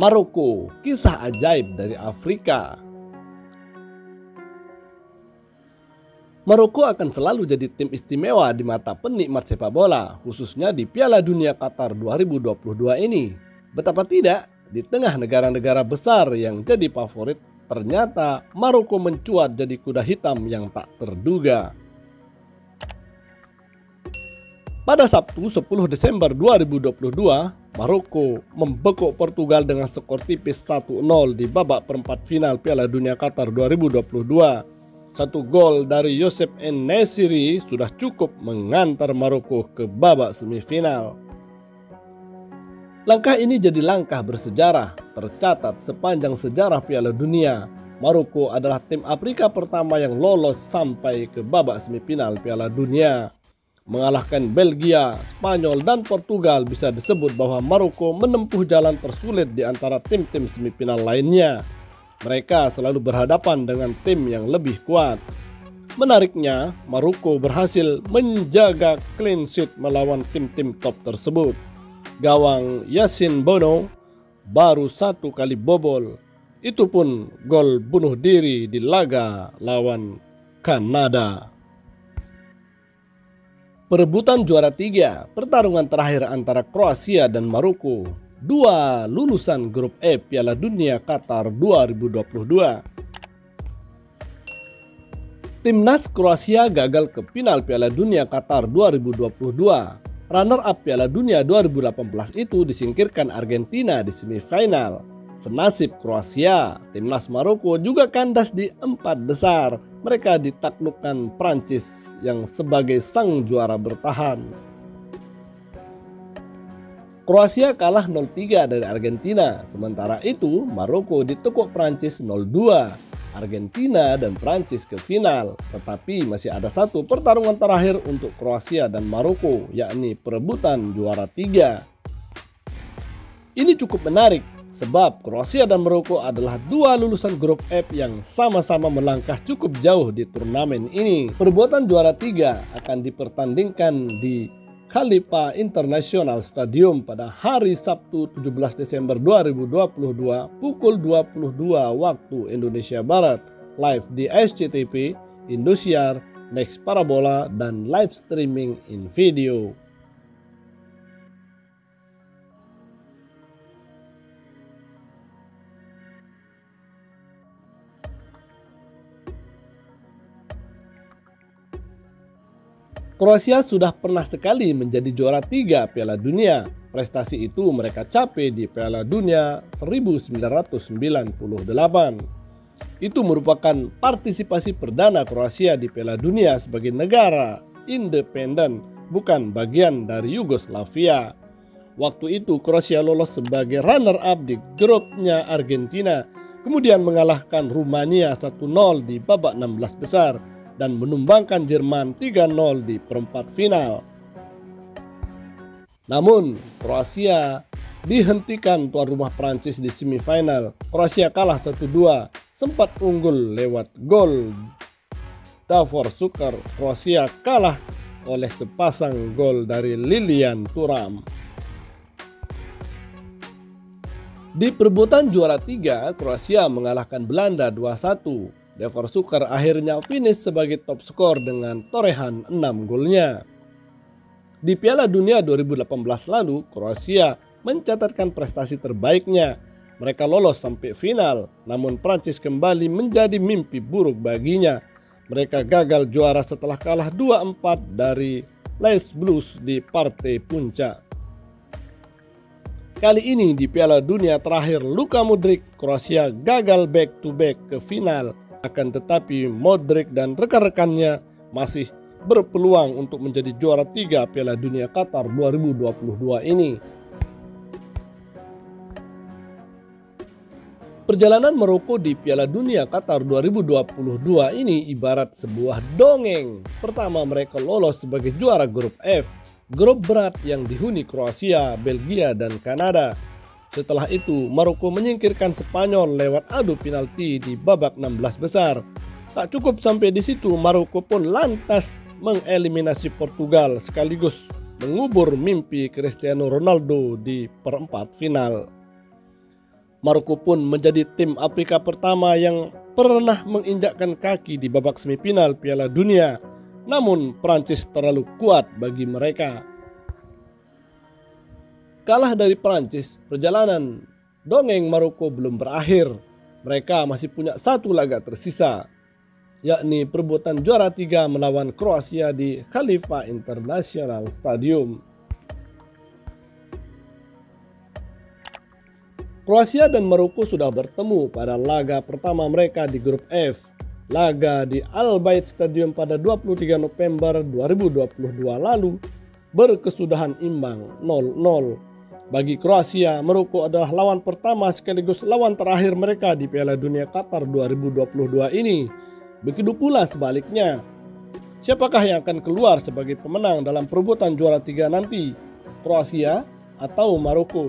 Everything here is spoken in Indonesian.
Maroko, kisah ajaib dari Afrika. Maroko akan selalu jadi tim istimewa di mata penikmat sepak bola, khususnya di Piala Dunia Qatar 2022 ini. Betapa tidak, di tengah negara-negara besar yang jadi favorit, ternyata Maroko mencuat jadi kuda hitam yang tak terduga. Pada Sabtu 10 Desember 2022, Maroko membekuk Portugal dengan skor tipis 1-0 di babak perempat final Piala Dunia Qatar 2022. Satu gol dari Youssef En-Nesyri sudah cukup mengantar Maroko ke babak semifinal. Langkah ini jadi langkah bersejarah, tercatat sepanjang sejarah Piala Dunia. Maroko adalah tim Afrika pertama yang lolos sampai ke babak semifinal Piala Dunia. Mengalahkan Belgia, Spanyol, dan Portugal, bisa disebut bahwa Maroko menempuh jalan tersulit di antara tim-tim semifinal lainnya. Mereka selalu berhadapan dengan tim yang lebih kuat. Menariknya, Maroko berhasil menjaga clean sheet melawan tim-tim top tersebut. Gawang Yassine Bono baru satu kali bobol. Itu pun gol bunuh diri di laga lawan Kanada. Perebutan juara 3, pertarungan terakhir antara Kroasia dan Maroko, dua lulusan grup E Piala Dunia Qatar 2022. Timnas Kroasia gagal ke final Piala Dunia Qatar 2022. Runner-up Piala Dunia 2018 itu disingkirkan Argentina di semifinal. Senasib Kroasia, timnas Maroko juga kandas di 4 besar. Mereka ditaklukkan Prancis yang sebagai sang juara bertahan. Kroasia kalah 0-3 dari Argentina, sementara itu Maroko ditekuk Prancis 0-2. Argentina dan Prancis ke final, tetapi masih ada satu pertarungan terakhir untuk Kroasia dan Maroko, yakni perebutan juara 3. Ini cukup menarik, sebab Kroasia dan Maroko adalah dua lulusan grup F yang sama-sama melangkah cukup jauh di turnamen ini. Perebutan juara 3 akan dipertandingkan di Khalifa International Stadium pada hari Sabtu 17 Desember 2022 pukul 22 waktu Indonesia Barat, live di SCTV, Indosiar, Next Parabola, dan live streaming in video. Kroasia sudah pernah sekali menjadi juara 3 Piala Dunia. Prestasi itu mereka capai di Piala Dunia 1998. Itu merupakan partisipasi perdana Kroasia di Piala Dunia sebagai negara independen, bukan bagian dari Yugoslavia. Waktu itu Kroasia lolos sebagai runner-up di grupnya Argentina, kemudian mengalahkan Rumania 1-0 di babak 16 besar, dan menumbangkan Jerman 3-0 di perempat final. Namun, Kroasia dihentikan tuan rumah Prancis di semifinal. Kroasia kalah 1-2, sempat unggul lewat gol Davor Šuker. Kroasia kalah oleh sepasang gol dari Lilian Thuram. Di perebutan juara 3, Kroasia mengalahkan Belanda 2-1. Davor Šuker akhirnya finish sebagai top skor dengan torehan 6 golnya. Di Piala Dunia 2018 lalu, Kroasia mencatatkan prestasi terbaiknya. Mereka lolos sampai final, namun Prancis kembali menjadi mimpi buruk baginya. Mereka gagal juara setelah kalah 2-4 dari Les Blues di partai puncak. Kali ini di Piala Dunia terakhir Luka Modric, Kroasia gagal back-to-back ke final. Akan tetapi Modric dan rekan-rekannya masih berpeluang untuk menjadi juara 3 Piala Dunia Qatar 2022 ini. Perjalanan Maroko di Piala Dunia Qatar 2022 ini ibarat sebuah dongeng. Pertama, mereka lolos sebagai juara grup F, grup berat yang dihuni Kroasia, Belgia, dan Kanada. Setelah itu, Maroko menyingkirkan Spanyol lewat adu penalti di babak 16 besar. Tak cukup sampai di situ, Maroko pun lantas mengeliminasi Portugal sekaligus mengubur mimpi Cristiano Ronaldo di perempat final. Maroko pun menjadi tim Afrika pertama yang pernah menginjakkan kaki di babak semifinal Piala Dunia. Namun Prancis terlalu kuat bagi mereka. Kalah dari Prancis, perjalanan dongeng Maroko belum berakhir. Mereka masih punya satu laga tersisa, yakni perebutan juara 3 melawan Kroasia di Khalifa International Stadium. Kroasia dan Maroko sudah bertemu pada laga pertama mereka di grup F. Laga di Al Bayt Stadium pada 23 November 2022 lalu berkesudahan imbang 0-0. Bagi Kroasia, Maroko adalah lawan pertama sekaligus lawan terakhir mereka di Piala Dunia Qatar 2022 ini. Begitu pula sebaliknya. Siapakah yang akan keluar sebagai pemenang dalam perebutan juara 3 nanti? Kroasia atau Maroko?